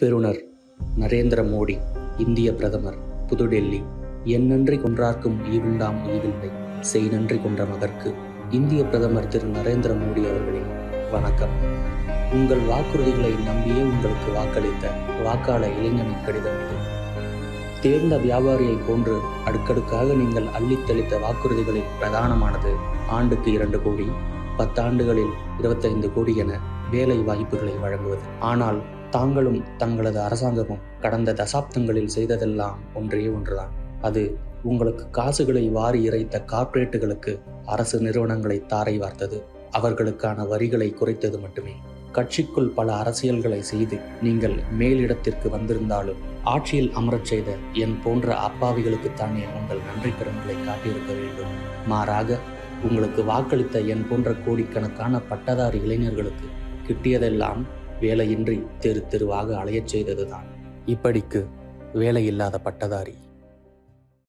பெறுநர் நரேந்திர மோடி, இந்திய பிரதமர், புதுடெல்லி. எண்ணன்றி கொன்றார்க்கும் ஈவுண்டாம் ஈவில்லை, செய் நன்றி கொன்ற மகற்கு. இந்திய பிரதமர் திரு நரேந்திர மோடி அவர்களின் வணக்கம். உங்கள் வாக்குறுதிகளை நம்பியே உங்களுக்கு வாக்களித்த வாக்காளர் இளைஞனின் கடிதம் இது. தேர்ந்த வியாபாரியை போன்று அடுக்கடுக்காக நீங்கள் அள்ளித்தளித்த வாக்குறுதிகளில் பிரதானமானது ஆண்டுக்கு 2 கோடி, 10 ஆண்டுகளில் 25 கோடி என வேலை வாய்ப்புகளை வழங்குவது. ஆனால் தாங்களும் தங்களது அரசாங்கமும் கடந்த தசாப்தங்களில் செய்ததெல்லாம் ஒன்றே ஒன்றுதான். அது உங்களுக்கு காசுகளை வாரி இறைத்த கார்ப்பரேட்டுகளுக்கு அரசு நிறுவனங்களை தாரை வார்த்தது. அவர்களுக்கான வரிகளை குறைத்தது மட்டுமே. கட்சிக்குள் பல அரசியல்களை செய்து நீங்கள் மேலிடத்திற்கு வந்திருந்தாலும் ஆட்சியில் அமரச் செய்த என் போன்ற அப்பாவிகளுக்குத்தானே உங்கள் நன்றி கடன்களை காட்டியிருக்க வேண்டும். மாறாக உங்களுக்கு வாக்களித்த என் போன்ற கோடிக்கணக்கான பட்டதாரி இளைஞர்களுக்கு கிட்டியதெல்லாம் வேலையின்றி தெரு தெருவாக அலையச் செய்ததுதான். இப்படிக்கு வேலையில்லாத பட்டதாரி.